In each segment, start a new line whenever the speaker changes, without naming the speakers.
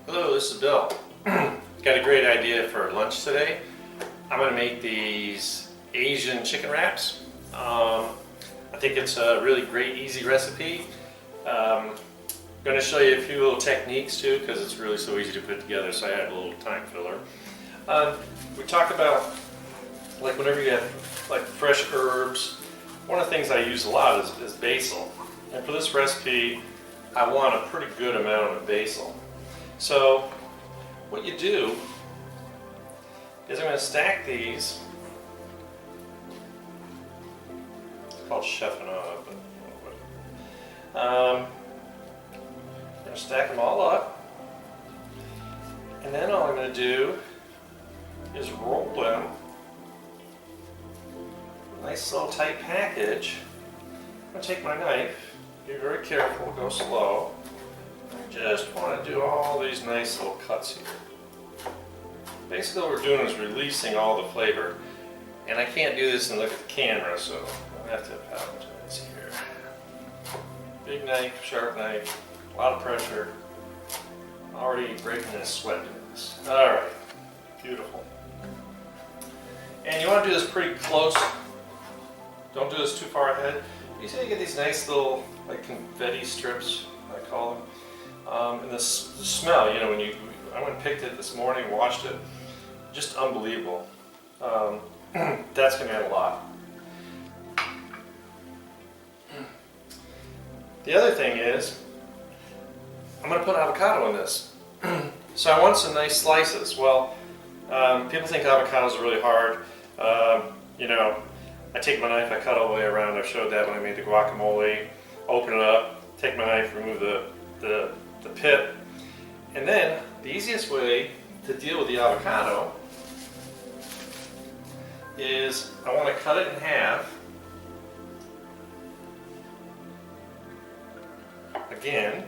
Hello, this is Bill. Got a great idea for lunch today. I'm going to make these Asian chicken wraps. I think it's a really great, easy recipe. I'm going to show you a few little techniques too, because it's really so easy to put together, so I had a little time filler. We talked about, like, whenever you have like fresh herbs, one of the things I use a lot is basil. And for this recipe, I want a pretty good amount of basil. So what you do is I'm going to stack these. It's called chefing up. I'm going to stack them all up, and then all I'm going to do is roll them. Nice little tight package. I'm going to take my knife. Be very careful. Go slow. I just want to do all these nice little cuts here. Basically what we're doing is releasing all the flavor. And I can't do this and look at the camera, so I have to apologize here. Big knife, sharp knife, a lot of pressure. Already breaking a sweat doing this. Alright, beautiful. And you want to do this pretty close. Don't do this too far ahead. You see you get these nice little like confetti strips, I call them. And the smell, you know, I went and picked it this morning, washed it, just unbelievable. That's going to add a lot. The other thing is, I'm going to put avocado in this. So I want some nice slices. Well, people think avocados are really hard. You know, I take my knife, I cut all the way around. I showed that when I made the guacamole. Open it up, take my knife, remove the pit, and then the easiest way to deal with the avocado is I want to cut it in half. Again.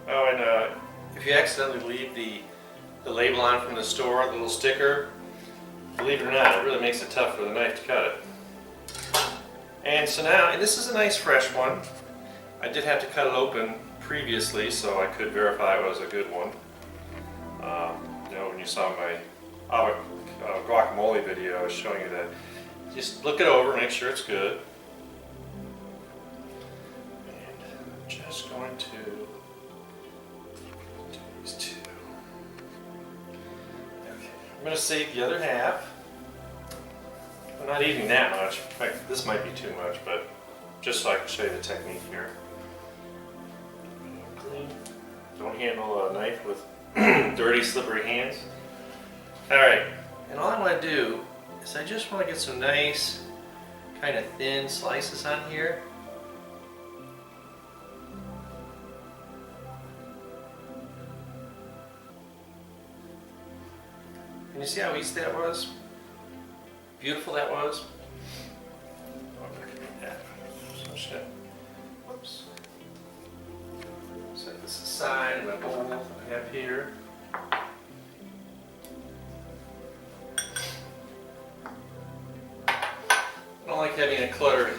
Oh, and if you accidentally leave the label on from the store, the little sticker, believe it or not, it really makes it tough for the knife to cut it. And so now, and this is a nice fresh one. I did have to cut it open previously so I could verify it was a good one. You know, when you saw my guacamole video, I was showing you that. Just look it over, make sure it's good. And I'm just going to do these two. Okay, I'm going to save the other half. I'm not eating that much. In fact, this might be too much, but just so I can show you the technique here. Clean. Don't handle a knife with dirty, slippery hands. Alright, and all I want to do is I just want to get some nice, kind of thin slices on here. Can you see how easy that was? Beautiful that was. Oh, I can make that. So I'm just gonna, whoops. Set this aside in my bowl that I have here. I don't like having a cluttered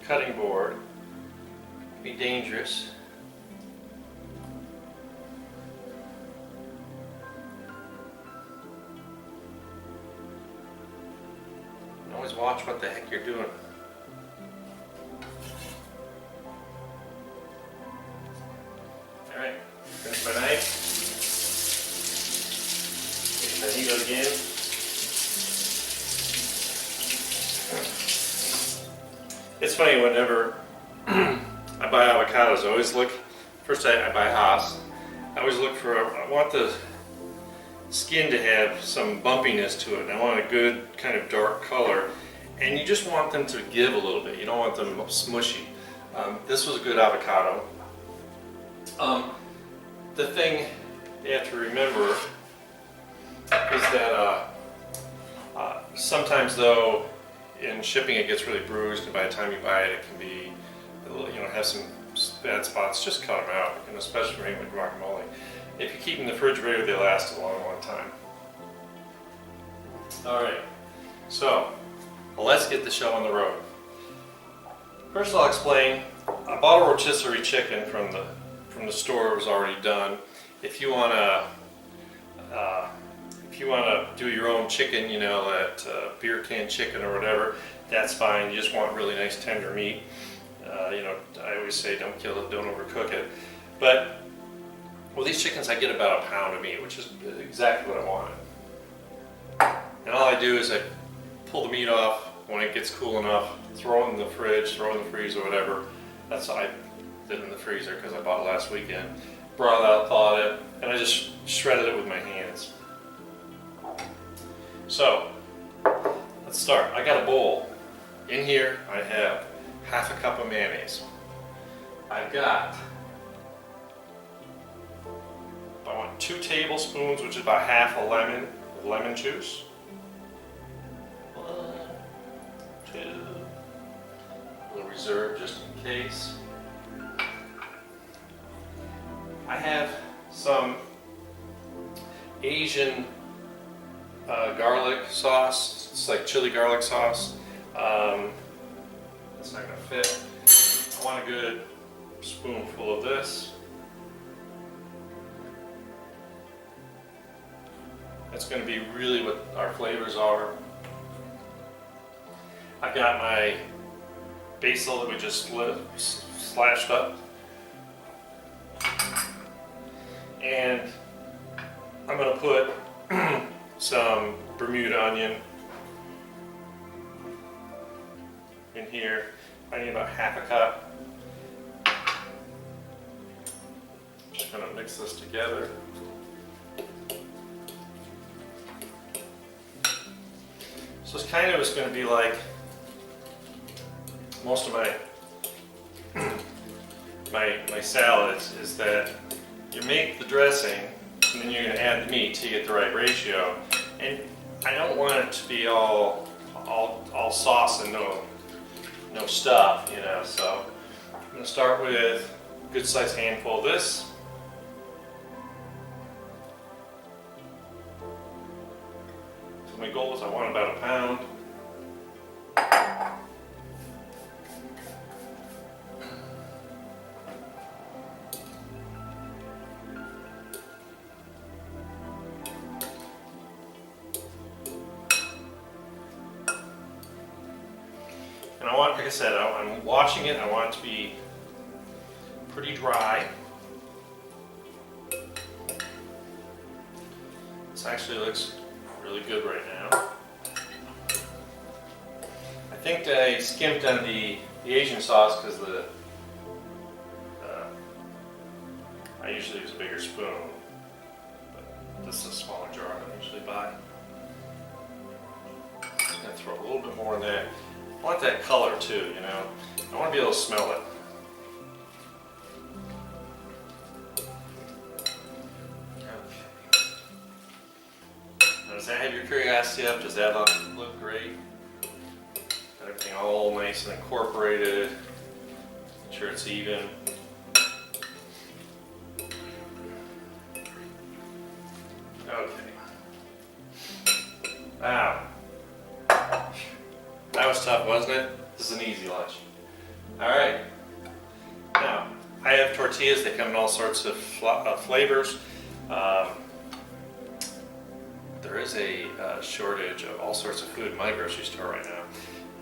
cutting board. It can be dangerous. Always watch what the heck you're doing. Alright, finish my knife. Get my heat again. It's funny, whenever I buy avocados, I always look, first I buy Haas. I always look for, I want the skin to have some bumpiness to it. And I want a good kind of dark color, and you just want them to give a little bit. You don't want them smushy. This was a good avocado. The thing you have to remember is that sometimes, though, in shipping it gets really bruised, and by the time you buy it, it can be, you know, have some bad spots. Just cut them out, and especially when you're making guacamole. If you keep them in the refrigerator, they last a long, long time. Alright, so let's get the show on the road. First I'll explain, I bought a rotisserie chicken from from the store was already done. If you wanna do your own chicken, you know, that beer can chicken or whatever, that's fine. You just want really nice tender meat. You know, I always say don't kill it, don't overcook it. But well, these chickens, I get about a pound of meat, which is exactly what I wanted. And all I do is I pull the meat off when it gets cool enough, throw it in the fridge, throw it in the freezer, whatever. That's what I did in the freezer because I bought it last weekend. Brought it out, thawed it, and I just shredded it with my hands. So, let's start. I got a bowl. In here, I have half a cup of mayonnaise. I've got, I want 2 tablespoons, which is about half a lemon, of lemon juice. 1, 2, a little reserve just in case. I have some Asian garlic sauce. It's like chili garlic sauce. That's not gonna fit. I want a good spoonful of this. That's gonna be really what our flavors are. I've got my basil that we just slashed up. And I'm gonna put some Bermuda onion in here. I need about half a cup. Just gonna mix this together. So it's kind of going to be like most of my salads, is that you make the dressing and then you're going to add the meat to get the right ratio. And I don't want it to be all sauce and no stuff, you know. So I'm going to start with a good sized handful of this. So my goal is I want about a pound. And I want, like I said, I'm watching it. I want it to be pretty dry. This actually looks really good right now. I think I skimped on the Asian sauce because I usually use a bigger spoon, but this is a smaller jar than I usually buy. I'm going to throw a little bit more in there. I want that color too, you know. I want to be able to smell it. Okay. Now, does that have your curiosity up? Does that look great? Got everything all nice and incorporated. Make sure it's even. Okay. Wow. That was tough, wasn't it? This is an easy lunch. Alright. Now, I have tortillas. They come in all sorts of flavors. There is a shortage of all sorts of food in my grocery store right now.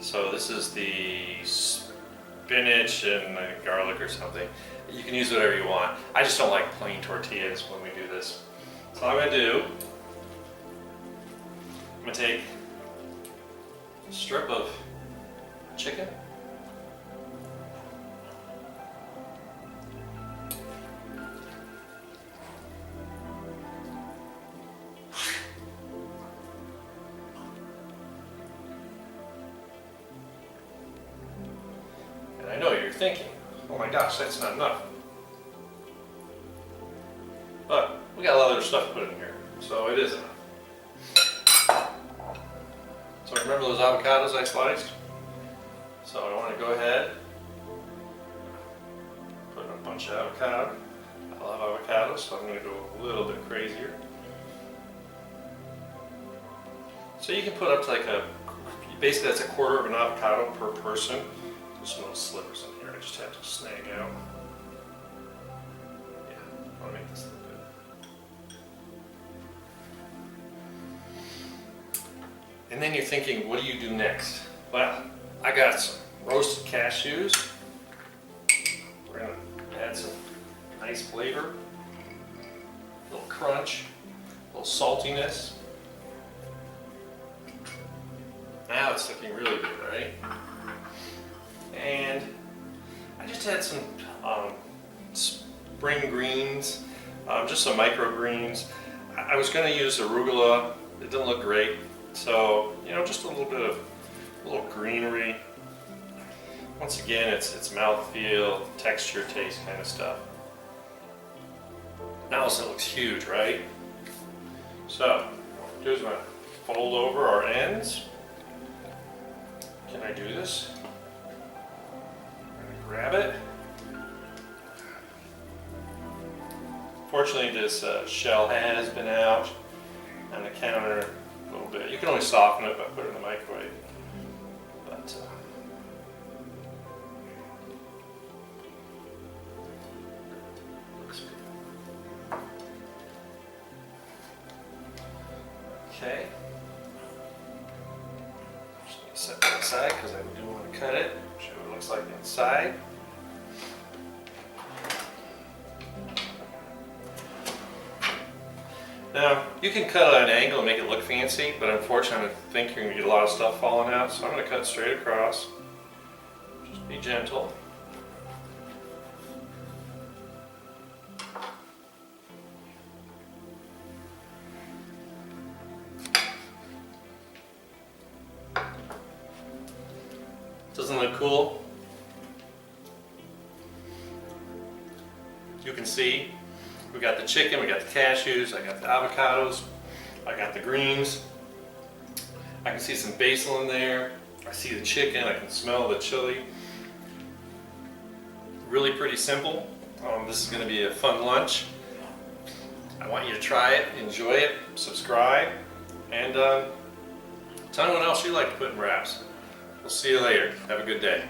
So this is the spinach and garlic or something. You can use whatever you want. I just don't like plain tortillas when we do this. So what I'm going to do, I'm going to take a strip of chicken. And I know you're thinking, oh my gosh, that's not enough. But we got a lot of other stuff to put in here, so it is enough. So remember those avocados I sliced? So I want to go ahead, put in a bunch of avocado. I love avocados, so I'm going to go a little bit crazier. So you can put up to like basically that's a quarter of an avocado per person. There's some little slivers in here I just have to snag out. And then you're thinking, what do you do next? Well, I got some roasted cashews. We're gonna add some nice flavor, a little crunch, a little saltiness. Now it's looking really good, right? And I just had some spring greens, just some microgreens. I was going to use arugula. It didn't look great, so just a little bit of greenery. Once again, it's mouthfeel, texture, taste kind of stuff. Now this looks huge, right? So what I'm going to do is I'm going to fold over our ends. Can I do this? I'm going to grab it. Fortunately, this shell has been out on the counter a little bit. You can only soften it by putting it in the microwave. But okay. Just need to set that aside because I do want to cut it. Show what it looks like inside. Now, you can cut at an angle and make it look fancy, but unfortunately I think you're going to get a lot of stuff falling out, so I'm going to cut straight across. Just be gentle. Doesn't look cool? You can see we got the chicken, we got the cashews, I got the avocados, I got the greens. I can see some basil in there. I see the chicken, I can smell the chili. Really pretty simple. This is going to be a fun lunch. I want you to try it, enjoy it, subscribe, and tell me what else you like to put in wraps. We'll see you later. Have a good day.